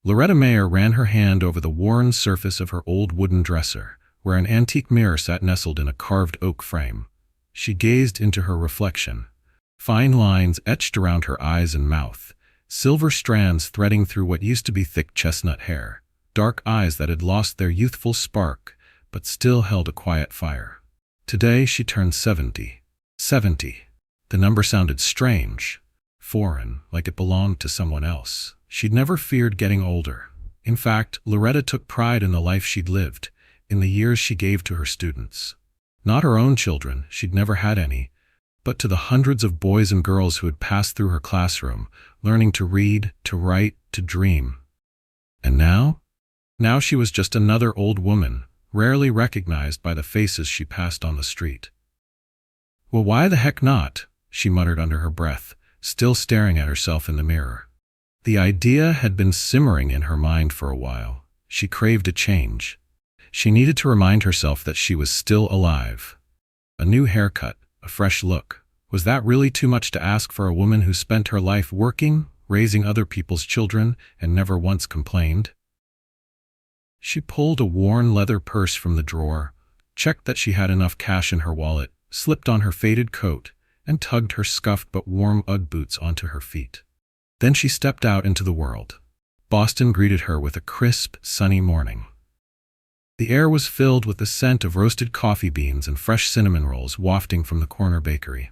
Loretta Mayer ran her hand over the worn surface of her old wooden dresser, where an antique mirror sat nestled in a carved oak frame. She gazed into her reflection. Fine lines etched around her eyes and mouth, silver strands threading through what used to be thick chestnut hair, dark eyes that had lost their youthful spark but still held a quiet fire. Today she turned 70. 70. The number sounded strange, foreign, like it belonged to someone else. She'd never feared getting older. In fact, Loretta took pride in the life she'd lived, in the years she gave to her students. Not her own children, she'd never had any, but to the hundreds of boys and girls who had passed through her classroom, learning to read, to write, to dream. And now? Now she was just another old woman, rarely recognized by the faces she passed on the street. Well, why the heck not? She muttered under her breath, still staring at herself in the mirror. The idea had been simmering in her mind for a while. She craved a change. She needed to remind herself that she was still alive. A new haircut, a fresh look. Was that really too much to ask for a woman who spent her life working, raising other people's children, and never once complained? She pulled a worn leather purse from the drawer, checked that she had enough cash in her wallet, slipped on her faded coat, and tugged her scuffed but warm Ugg boots onto her feet. Then she stepped out into the world. Boston greeted her with a crisp, sunny morning. The air was filled with the scent of roasted coffee beans and fresh cinnamon rolls wafting from the corner bakery.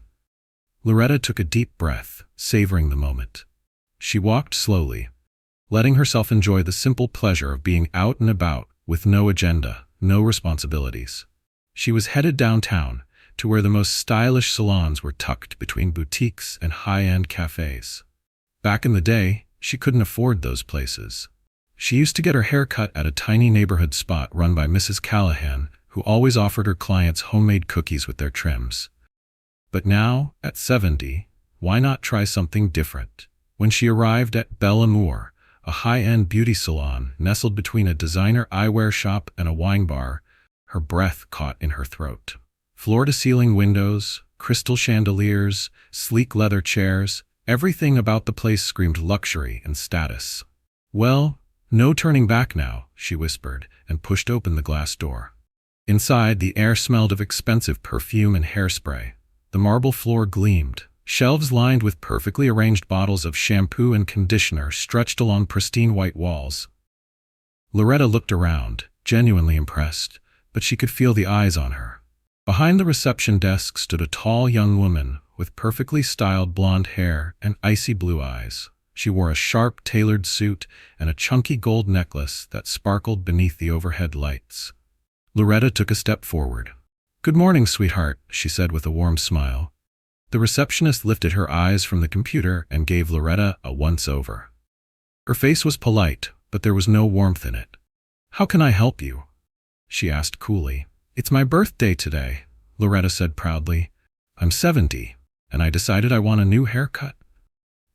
Loretta took a deep breath, savoring the moment. She walked slowly, letting herself enjoy the simple pleasure of being out and about with no agenda, no responsibilities. She was headed downtown, to where the most stylish salons were tucked between boutiques and high-end cafes. Back in the day, she couldn't afford those places. She used to get her hair cut at a tiny neighborhood spot run by Mrs. Callahan, who always offered her clients homemade cookies with their trims. But now, at 70, why not try something different? When she arrived at Belle Amour, a high-end beauty salon nestled between a designer eyewear shop and a wine bar, her breath caught in her throat. Floor-to-ceiling windows, crystal chandeliers, sleek leather chairs, everything about the place screamed luxury and status. Well, no turning back now, she whispered, and pushed open the glass door. Inside, the air smelled of expensive perfume and hairspray. The marble floor gleamed. Shelves lined with perfectly arranged bottles of shampoo and conditioner stretched along pristine white walls. Loretta looked around, genuinely impressed, but she could feel the eyes on her. Behind the reception desk stood a tall young woman with perfectly styled blonde hair and icy blue eyes. She wore a sharp, tailored suit and a chunky gold necklace that sparkled beneath the overhead lights. Loretta took a step forward. "Good morning, sweetheart," she said with a warm smile. The receptionist lifted her eyes from the computer and gave Loretta a once-over. Her face was polite, but there was no warmth in it. "How can I help you?" she asked coolly. "It's my birthday today," Loretta said proudly. "I'm 70, and I decided I want a new haircut."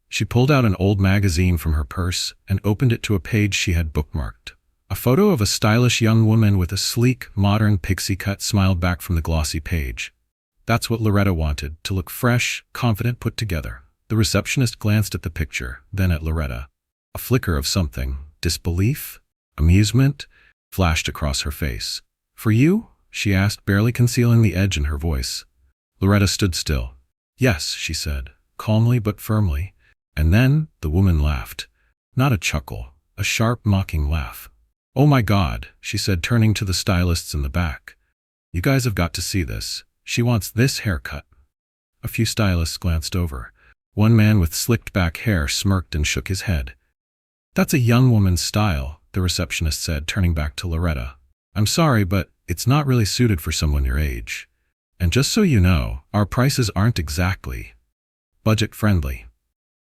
She pulled out an old magazine from her purse and opened it to a page she had bookmarked. A photo of a stylish young woman with a sleek, modern pixie cut smiled back from the glossy page. That's what Loretta wanted, to look fresh, confident, put together. The receptionist glanced at the picture, then at Loretta. A flicker of something, disbelief, amusement, flashed across her face. "For you?" she asked, barely concealing the edge in her voice. Loretta stood still. "Yes," she said, calmly but firmly. And then the woman laughed. Not a chuckle, a sharp, mocking laugh. "Oh my God," she said, turning to the stylists in the back. "You guys have got to see this. She wants this haircut." A few stylists glanced over. One man with slicked back hair smirked and shook his head. "That's a young woman's style," the receptionist said, turning back to Loretta. "I'm sorry, but it's not really suited for someone your age. And just so you know, our prices aren't exactly budget-friendly."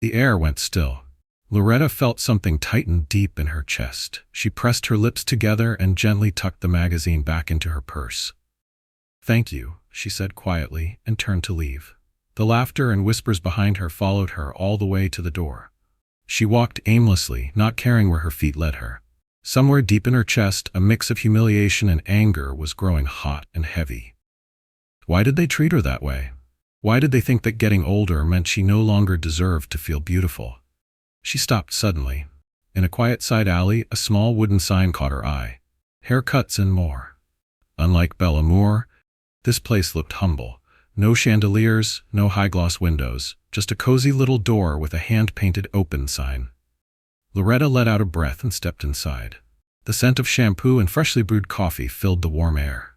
The air went still. Loretta felt something tighten deep in her chest. She pressed her lips together and gently tucked the magazine back into her purse. "Thank you," she said quietly, and turned to leave. The laughter and whispers behind her followed her all the way to the door. She walked aimlessly, not caring where her feet led her. Somewhere deep in her chest, a mix of humiliation and anger was growing hot and heavy. Why did they treat her that way? Why did they think that getting older meant she no longer deserved to feel beautiful? She stopped suddenly. In a quiet side alley, a small wooden sign caught her eye. Haircuts and more. Unlike Belle Amour, this place looked humble. No chandeliers, no high-gloss windows, just a cozy little door with a hand-painted open sign. Loretta let out a breath and stepped inside. The scent of shampoo and freshly brewed coffee filled the warm air.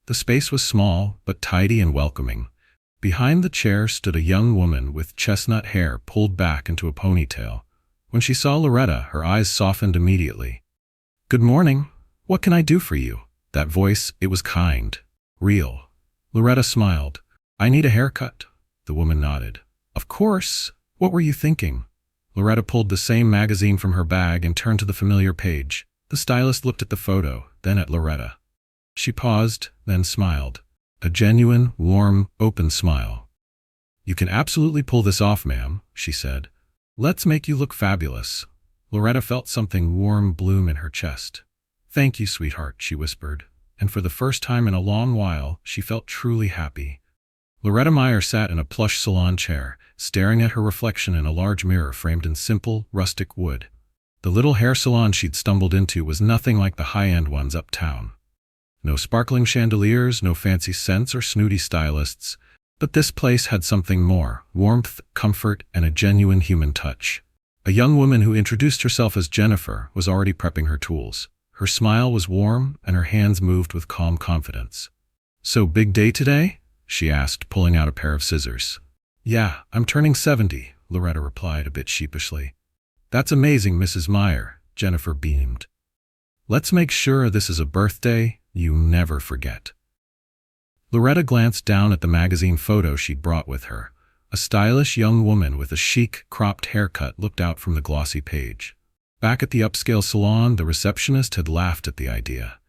The space was small, but tidy and welcoming. Behind the chair stood a young woman with chestnut hair pulled back into a ponytail. When she saw Loretta, her eyes softened immediately. "Good morning. What can I do for you?" That voice, it was kind. Real. Loretta smiled. "I need a haircut." The woman nodded. "Of course. What were you thinking?" Loretta pulled the same magazine from her bag and turned to the familiar page. The stylist looked at the photo, then at Loretta. She paused, then smiled. A genuine, warm, open smile. "You can absolutely pull this off, ma'am," she said. "Let's make you look fabulous." Loretta felt something warm bloom in her chest. "Thank you, sweetheart," she whispered, and for the first time in a long while, she felt truly happy. Loretta Meyer sat in a plush salon chair, staring at her reflection in a large mirror framed in simple, rustic wood. The little hair salon she'd stumbled into was nothing like the high-end ones uptown. No sparkling chandeliers, no fancy scents or snooty stylists, but this place had something more: warmth, comfort, and a genuine human touch. A young woman who introduced herself as Jennifer was already prepping her tools. Her smile was warm, and her hands moved with calm confidence. "So, big day today?" she asked, pulling out a pair of scissors. "Yeah, I'm turning 70, Loretta replied a bit sheepishly. "That's amazing, Mrs. Meyer," Jennifer beamed. "Let's make sure this is a birthday you never forget." Loretta glanced down at the magazine photo she'd brought with her. A stylish young woman with a chic, cropped haircut looked out from the glossy page. Back at the upscale salon, the receptionist had laughed at the idea.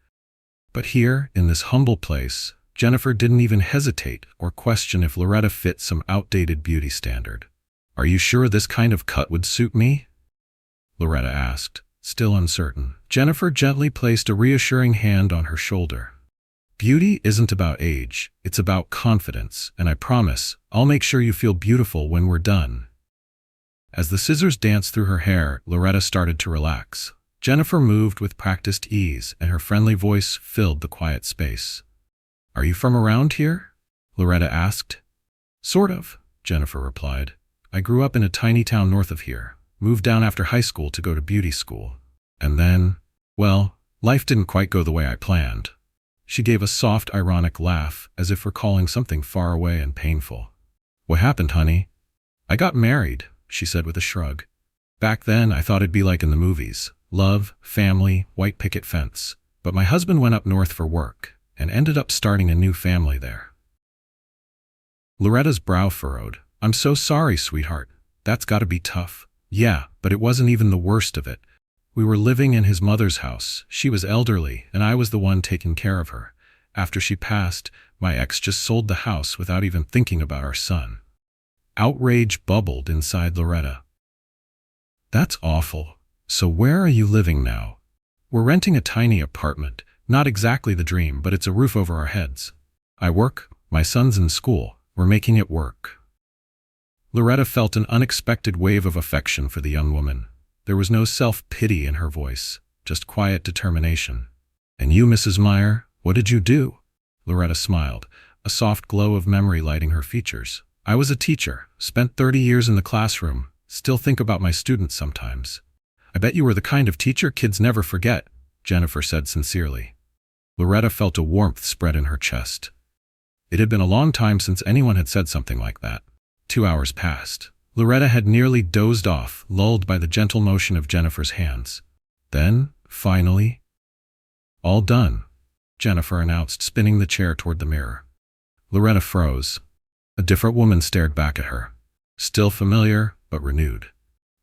But here, in this humble place, Jennifer didn't even hesitate or question if Loretta fit some outdated beauty standard. "Are you sure this kind of cut would suit me?" Loretta asked, still uncertain. Jennifer gently placed a reassuring hand on her shoulder. "Beauty isn't about age, it's about confidence, and I promise, I'll make sure you feel beautiful when we're done." As the scissors danced through her hair, Loretta started to relax. Jennifer moved with practiced ease, and her friendly voice filled the quiet space. "Are you from around here?" Loretta asked. "Sort of," Jennifer replied. "I grew up in a tiny town north of here, moved down after high school to go to beauty school. And then, well, life didn't quite go the way I planned." She gave a soft, ironic laugh, as if recalling something far away and painful. "What happened, honey?" "I got married," she said with a shrug. "Back then, I thought it'd be like in the movies. Love, family, white picket fence. But my husband went up north for work, and ended up starting a new family there." Loretta's brow furrowed. "I'm so sorry, sweetheart. That's gotta be tough." "Yeah, but it wasn't even the worst of it. We were living in his mother's house. She was elderly, and I was the one taking care of her. After she passed, my ex just sold the house without even thinking about our son." Outrage bubbled inside Loretta. "That's awful. So where are you living now?" "We're renting a tiny apartment. Not exactly the dream, but it's a roof over our heads. I work, my son's in school. We're making it work." Loretta felt an unexpected wave of affection for the young woman. There was no self-pity in her voice, just quiet determination. "And you, Mrs. Meyer, what did you do?" Loretta smiled, a soft glow of memory lighting her features. "I was a teacher, spent 30 years in the classroom, still think about my students sometimes." "I bet you were the kind of teacher kids never forget," Jennifer said sincerely. Loretta felt a warmth spread in her chest. It had been a long time since anyone had said something like that. 2 hours passed. Loretta had nearly dozed off, lulled by the gentle motion of Jennifer's hands. Then, finally, "All done," Jennifer announced, spinning the chair toward the mirror. Loretta froze. A different woman stared back at her. Still familiar, but renewed.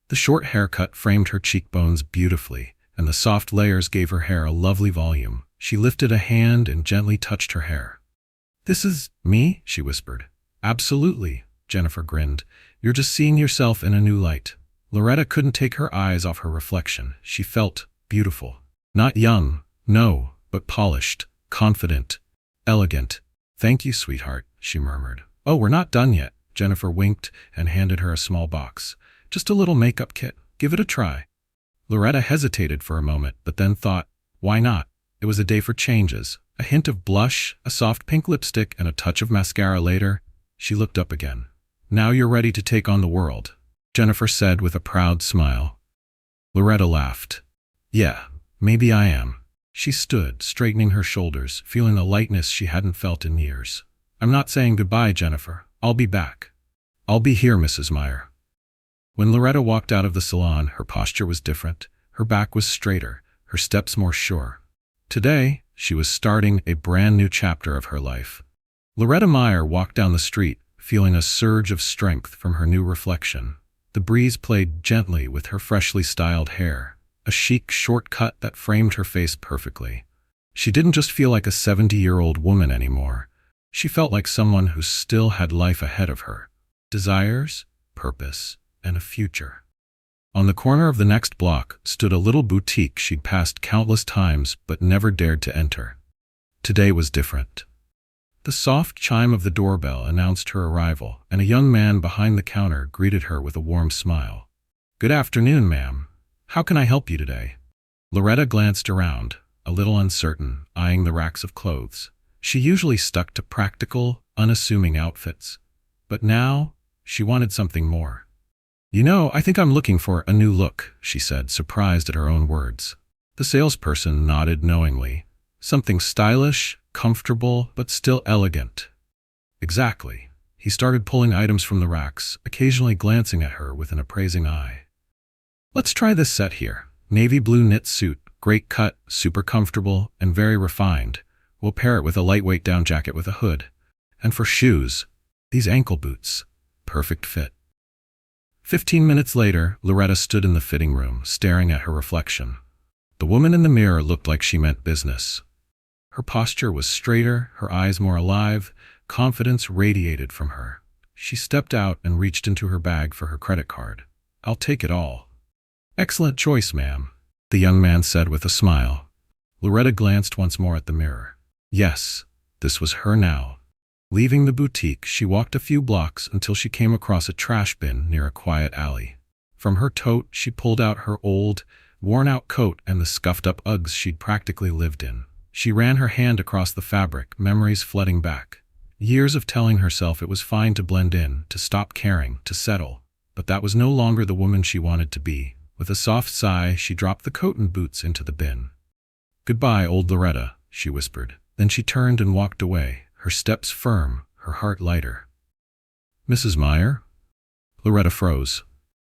The short haircut framed her cheekbones beautifully, and the soft layers gave her hair a lovely volume. She lifted a hand and gently touched her hair. "This is me?" she whispered. "Absolutely," Jennifer grinned. "You're just seeing yourself in a new light." Loretta couldn't take her eyes off her reflection. She felt beautiful. Not young, no, but polished, confident, elegant. "Thank you, sweetheart," she murmured. "Oh, we're not done yet." Jennifer winked and handed her a small box. "Just a little makeup kit. Give it a try." Loretta hesitated for a moment, but then thought, why not? It was a day for changes. A hint of blush, a soft pink lipstick, and a touch of mascara later, she looked up again. Now you're ready to take on the world, Jennifer said with a proud smile. Loretta laughed. Yeah, maybe I am. She stood, straightening her shoulders, feeling a lightness she hadn't felt in years. I'm not saying goodbye, Jennifer. I'll be back. I'll be here, Mrs. Meyer. When Loretta walked out of the salon, her posture was different. Her back was straighter, her steps more sure. Today, she was starting a brand new chapter of her life. Loretta Meyer walked down the street, feeling a surge of strength from her new reflection. The breeze played gently with her freshly styled hair, a chic shortcut that framed her face perfectly. She didn't just feel like a 70-year-old woman anymore. She felt like someone who still had life ahead of her. Desires, purpose, and a future. On the corner of the next block stood a little boutique she'd passed countless times but never dared to enter. Today was different. The soft chime of the doorbell announced her arrival, and a young man behind the counter greeted her with a warm smile. Good afternoon, ma'am. How can I help you today? Loretta glanced around, a little uncertain, eyeing the racks of clothes. She usually stuck to practical, unassuming outfits. But now, she wanted something more. You know, I think I'm looking for a new look, she said, surprised at her own words. The salesperson nodded knowingly. Something stylish, comfortable, but still elegant. Exactly. He started pulling items from the racks, occasionally glancing at her with an appraising eye. Let's try this set here. Navy blue knit suit, great cut, super comfortable, and very refined. We'll pair it with a lightweight down jacket with a hood. And for shoes, these ankle boots. Perfect fit. 15 minutes later, Loretta stood in the fitting room, staring at her reflection. The woman in the mirror looked like she meant business. Her posture was straighter, her eyes more alive, confidence radiated from her. She stepped out and reached into her bag for her credit card. I'll take it all. Excellent choice, ma'am, the young man said with a smile. Loretta glanced once more at the mirror. Yes, this was her now. Leaving the boutique, she walked a few blocks until she came across a trash bin near a quiet alley. From her tote, she pulled out her old, worn-out coat and the scuffed-up Uggs she'd practically lived in. She ran her hand across the fabric, memories flooding back. Years of telling herself it was fine to blend in, to stop caring, to settle. But that was no longer the woman she wanted to be. With a soft sigh, she dropped the coat and boots into the bin. Goodbye, old Loretta, she whispered. Then she turned and walked away, her steps firm, her heart lighter. Mrs. Meyer? Loretta froze.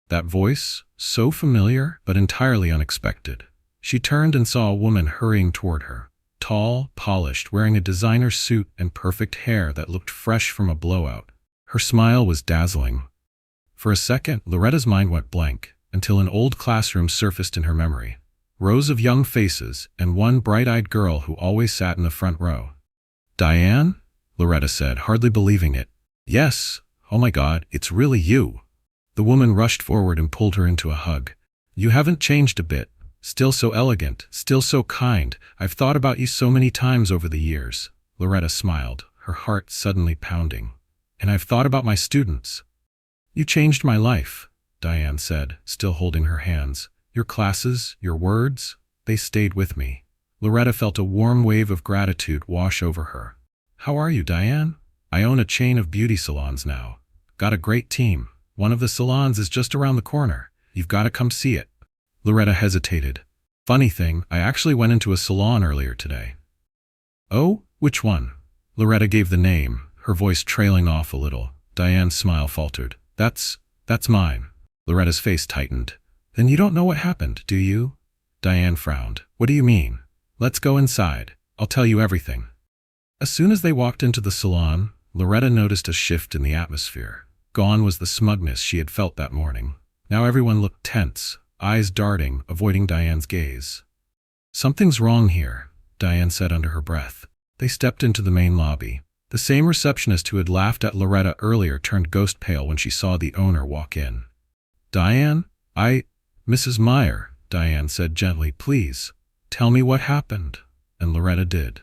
That voice, so familiar but entirely unexpected. She turned and saw a woman hurrying toward her. Tall, polished, wearing a designer suit and perfect hair that looked fresh from a blowout. Her smile was dazzling. For a second, Loretta's mind went blank, until an old classroom surfaced in her memory. Rows of young faces, and one bright-eyed girl who always sat in the front row. Diane? Loretta said, hardly believing it. Yes. Oh my God, it's really you. The woman rushed forward and pulled her into a hug. You haven't changed a bit. Still so elegant, still so kind. I've thought about you so many times over the years. Loretta smiled, her heart suddenly pounding. And I've thought about my students. You changed my life, Diane said, still holding her hands. Your classes, your words, they stayed with me. Loretta felt a warm wave of gratitude wash over her. How are you, Diane? I own a chain of beauty salons now. Got a great team. One of the salons is just around the corner. You've got to come see it. Loretta hesitated. Funny thing, I actually went into a salon earlier today. Oh, which one? Loretta gave the name, her voice trailing off a little. Diane's smile faltered. That's mine. Loretta's face tightened. Then you don't know what happened, do you? Diane frowned. What do you mean? Let's go inside. I'll tell you everything. As soon as they walked into the salon, Loretta noticed a shift in the atmosphere. Gone was the smugness she had felt that morning. Now everyone looked tense, eyes darting, avoiding Diane's gaze. Something's wrong here, Diane said under her breath. They stepped into the main lobby. The same receptionist who had laughed at Loretta earlier turned ghost pale when she saw the owner walk in. Diane? Mrs. Meyer, Diane said gently, please, tell me what happened. And Loretta did.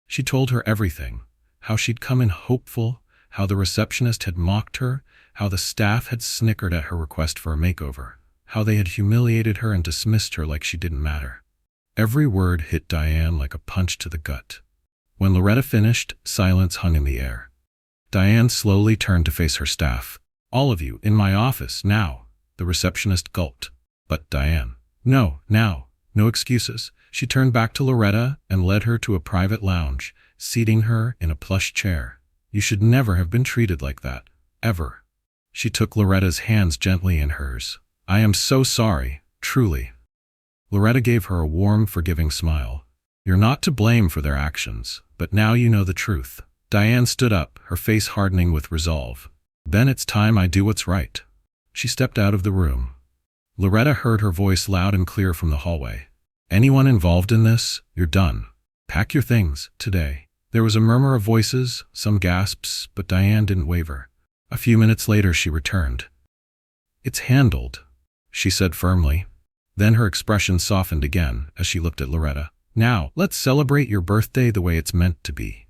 She told her everything, how she'd come in hopeful, how the receptionist had mocked her, how the staff had snickered at her request for a makeover, how they had humiliated her and dismissed her like she didn't matter. Every word hit Diane like a punch to the gut. When Loretta finished, silence hung in the air. Diane slowly turned to face her staff. "All of you, in my office, now." The receptionist gulped. "But Diane." "No, now. No excuses." She turned back to Loretta and led her to a private lounge, seating her in a plush chair. "You should never have been treated like that. Ever." She took Loretta's hands gently in hers. "I am so sorry, truly." Loretta gave her a warm, forgiving smile. "You're not to blame for their actions, but now you know the truth." Diane stood up, her face hardening with resolve. "Then it's time I do what's right." She stepped out of the room. Loretta heard her voice loud and clear from the hallway. "Anyone involved in this, you're done. Pack your things, today." There was a murmur of voices, some gasps, but Diane didn't waver. A few minutes later she returned. "It's handled," she said firmly. Then her expression softened again as she looked at Loretta. "Now, let's celebrate your birthday the way it's meant to be."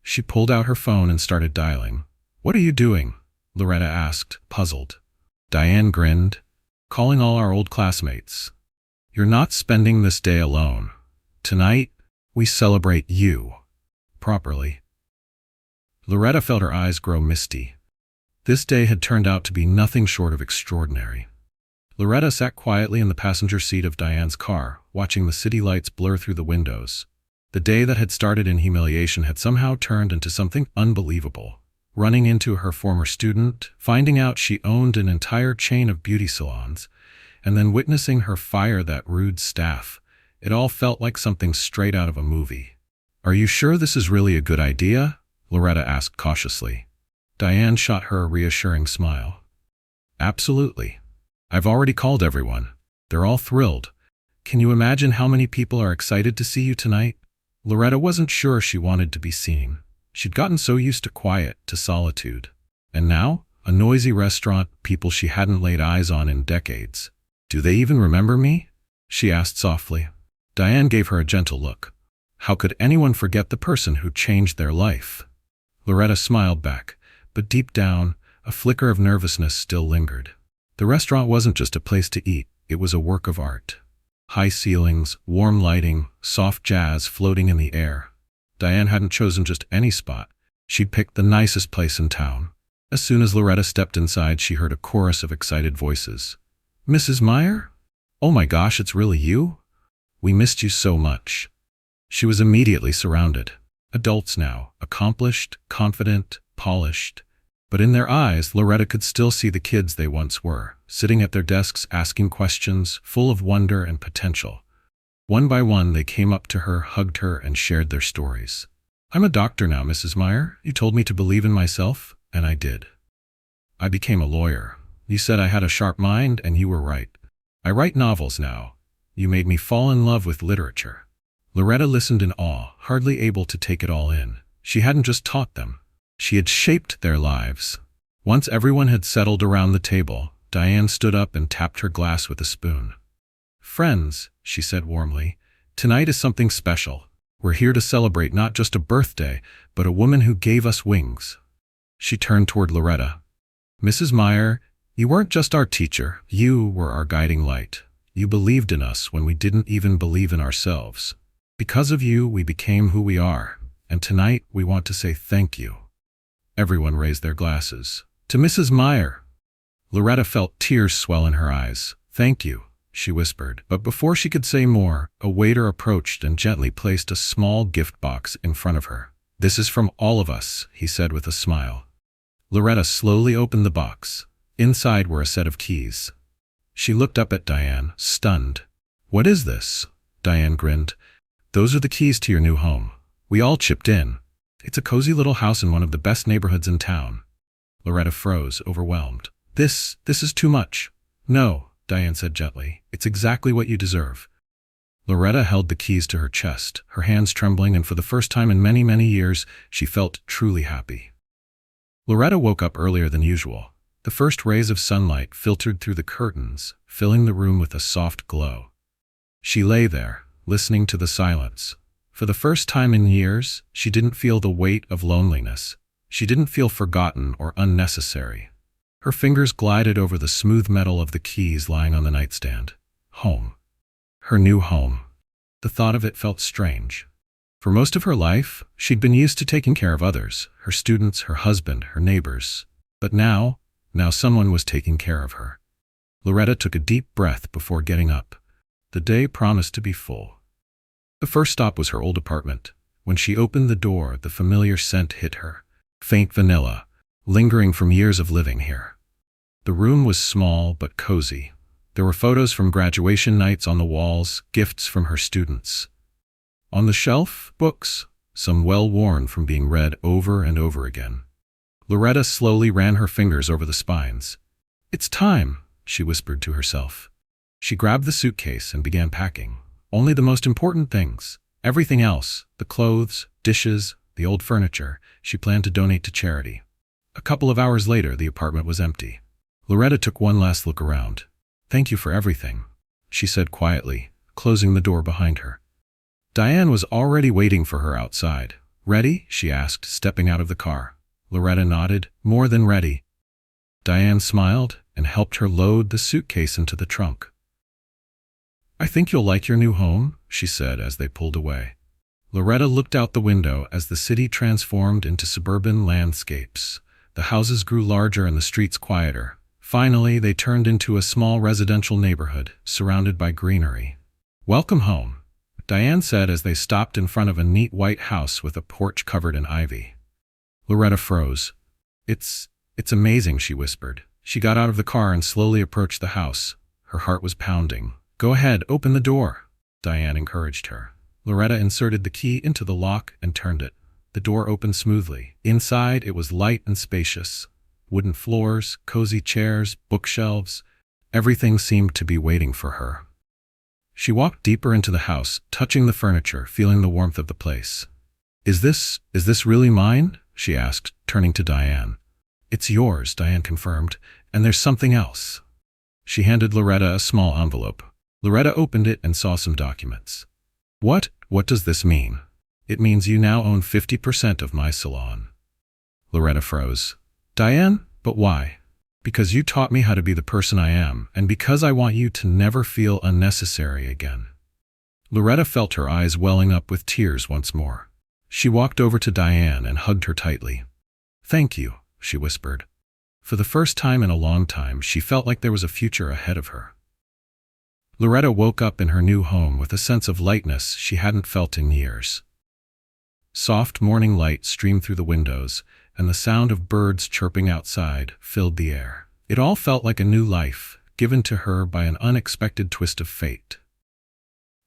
She pulled out her phone and started dialing. "What are you doing?" Loretta asked, puzzled. Diane grinned. "Calling all our old classmates. You're not spending this day alone. Tonight, we celebrate you. Properly." Loretta felt her eyes grow misty. This day had turned out to be nothing short of extraordinary. Loretta sat quietly in the passenger seat of Diane's car, watching the city lights blur through the windows. The day that had started in humiliation had somehow turned into something unbelievable. Running into her former student, finding out she owned an entire chain of beauty salons, and then witnessing her fire that rude staff. It all felt like something straight out of a movie. "Are you sure this is really a good idea?" Loretta asked cautiously. Diane shot her a reassuring smile. "Absolutely. I've already called everyone. They're all thrilled. Can you imagine how many people are excited to see you tonight?" Loretta wasn't sure she wanted to be seen. She'd gotten so used to quiet, to solitude. And now, a noisy restaurant, people she hadn't laid eyes on in decades. "Do they even remember me?" she asked softly. Diane gave her a gentle look. How could anyone forget the person who changed their life? Loretta smiled back, but deep down, a flicker of nervousness still lingered. The restaurant wasn't just a place to eat, it was a work of art. High ceilings, warm lighting, soft jazz floating in the air. Diane hadn't chosen just any spot. She'd picked the nicest place in town. As soon as Loretta stepped inside, she heard a chorus of excited voices. "Mrs. Meyer? Oh my gosh, it's really you? We missed you so much." She was immediately surrounded. Adults now, accomplished, confident, polished. But in their eyes, Loretta could still see the kids they once were, sitting at their desks asking questions, full of wonder and potential. One by one, they came up to her, hugged her, and shared their stories. "I'm a doctor now, Mrs. Meyer. You told me to believe in myself, and I did. I became a lawyer. You said I had a sharp mind, and you were right. I write novels now. You made me fall in love with literature." Loretta listened in awe, hardly able to take it all in. She hadn't just taught them. She had shaped their lives. Once everyone had settled around the table, Diane stood up and tapped her glass with a spoon. "Friends," she said warmly, "tonight is something special. We're here to celebrate not just a birthday, but a woman who gave us wings." She turned toward Loretta. "Mrs. Meyer, you weren't just our teacher, you were our guiding light. You believed in us when we didn't even believe in ourselves. Because of you, we became who we are, and tonight we want to say thank you." Everyone raised their glasses. "To Mrs. Meyer." Loretta felt tears swell in her eyes. "Thank you," she whispered. But before she could say more, a waiter approached and gently placed a small gift box in front of her. "This is from all of us," he said with a smile. Loretta slowly opened the box. Inside were a set of keys. She looked up at Diane, stunned. "What is this?" Diane grinned. "Those are the keys to your new home. We all chipped in. It's a cozy little house in one of the best neighborhoods in town." Loretta froze, overwhelmed. This is too much." "No," Diane said gently. "It's exactly what you deserve." Loretta held the keys to her chest, her hands trembling, and for the first time in many, many years, she felt truly happy. Loretta woke up earlier than usual. The first rays of sunlight filtered through the curtains, filling the room with a soft glow. She lay there, listening to the silence. For the first time in years, she didn't feel the weight of loneliness. She didn't feel forgotten or unnecessary. Her fingers glided over the smooth metal of the keys lying on the nightstand. Home. Her new home. The thought of it felt strange. For most of her life, she'd been used to taking care of others, her students, her husband, her neighbors. But now someone was taking care of her. Loretta took a deep breath before getting up. The day promised to be full. The first stop was her old apartment. When she opened the door, the familiar scent hit her. Faint vanilla, lingering from years of living here. The room was small but cozy. There were photos from graduation nights on the walls, gifts from her students. On the shelf, books, some well-worn from being read over and over again. Loretta slowly ran her fingers over the spines. "It's time," she whispered to herself. She grabbed the suitcase and began packing. Only the most important things. Everything else, the clothes, dishes, the old furniture, she planned to donate to charity. A couple of hours later, the apartment was empty. Loretta took one last look around. "Thank you for everything," she said quietly, closing the door behind her. Diane was already waiting for her outside. "Ready?" she asked, stepping out of the car. Loretta nodded. "More than ready." Diane smiled and helped her load the suitcase into the trunk. "I think you'll like your new home," she said as they pulled away. Loretta looked out the window as the city transformed into suburban landscapes. The houses grew larger and the streets quieter. Finally, they turned into a small residential neighborhood, surrounded by greenery. "Welcome home," Diane said as they stopped in front of a neat white house with a porch covered in ivy. Loretta froze. It's amazing," she whispered. She got out of the car and slowly approached the house. Her heart was pounding. "Go ahead, open the door," Diane encouraged her. Loretta inserted the key into the lock and turned it. The door opened smoothly. Inside, it was light and spacious. Wooden floors, cozy chairs, bookshelves. Everything seemed to be waiting for her. She walked deeper into the house, touching the furniture, feeling the warmth of the place. Is this really mine?" she asked, turning to Diane. "It's yours," Diane confirmed, "and there's something else." She handed Loretta a small envelope. Loretta opened it and saw some documents. What does this mean?" "It means you now own 50% of my salon." Loretta froze. "Diane, but why?" "Because you taught me how to be the person I am, and because I want you to never feel unnecessary again." Loretta felt her eyes welling up with tears once more. She walked over to Diane and hugged her tightly. "Thank you," she whispered. For the first time in a long time, she felt like there was a future ahead of her. Loretta woke up in her new home with a sense of lightness she hadn't felt in years. Soft morning light streamed through the windows, and the sound of birds chirping outside filled the air. It all felt like a new life, given to her by an unexpected twist of fate.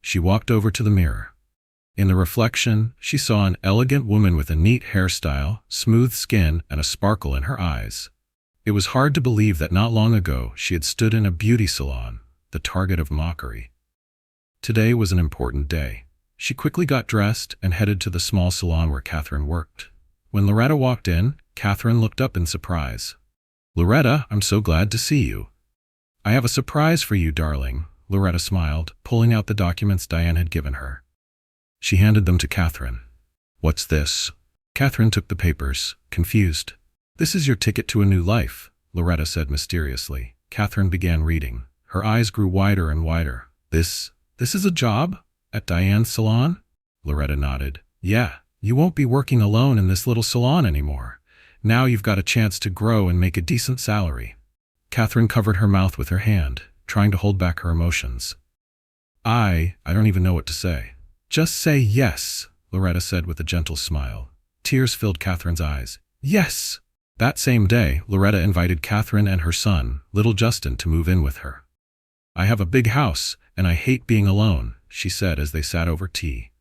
She walked over to the mirror. In the reflection, she saw an elegant woman with a neat hairstyle, smooth skin, and a sparkle in her eyes. It was hard to believe that not long ago she had stood in a beauty salon, the target of mockery. Today was an important day. She quickly got dressed and headed to the small salon where Catherine worked. When Loretta walked in, Catherine looked up in surprise. "Loretta, I'm so glad to see you." "I have a surprise for you, darling," Loretta smiled, pulling out the documents Diane had given her. She handed them to Catherine. "What's this?" Catherine took the papers, confused. "This is your ticket to a new life," Loretta said mysteriously. Catherine began reading. Her eyes grew wider and wider. This is a job? At Diane's salon?" Loretta nodded. "Yeah, you won't be working alone in this little salon anymore. Now you've got a chance to grow and make a decent salary." Catherine covered her mouth with her hand, trying to hold back her emotions. I don't even know what to say." "Just say yes," Loretta said with a gentle smile. Tears filled Catherine's eyes. "Yes!" That same day, Loretta invited Catherine and her son, little Justin, to move in with her. "I have a big house, and I hate being alone," she said as they sat over tea.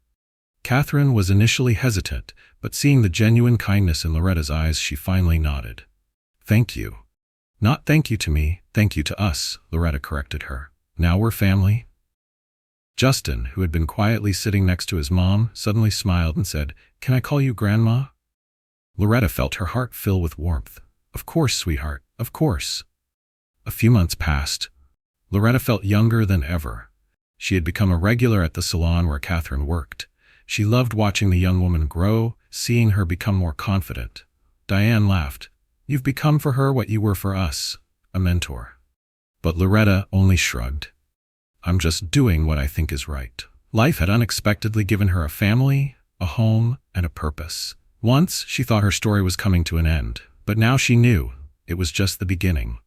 Catherine was initially hesitant, but seeing the genuine kindness in Loretta's eyes, she finally nodded. "Thank you." "Not thank you to me, thank you to us," Loretta corrected her. "Now we're family." Justin, who had been quietly sitting next to his mom, suddenly smiled and said, "Can I call you Grandma?" Loretta felt her heart fill with warmth. "Of course, sweetheart, of course." A few months passed. Loretta felt younger than ever. She had become a regular at the salon where Catherine worked. She loved watching the young woman grow, seeing her become more confident. Diane laughed. You've become for her what you were for us, a mentor." But Loretta only shrugged. "I'm just doing what I think is right." Life had unexpectedly given her a family, a home, and a purpose. Once, she thought her story was coming to an end, but now she knew it was just the beginning.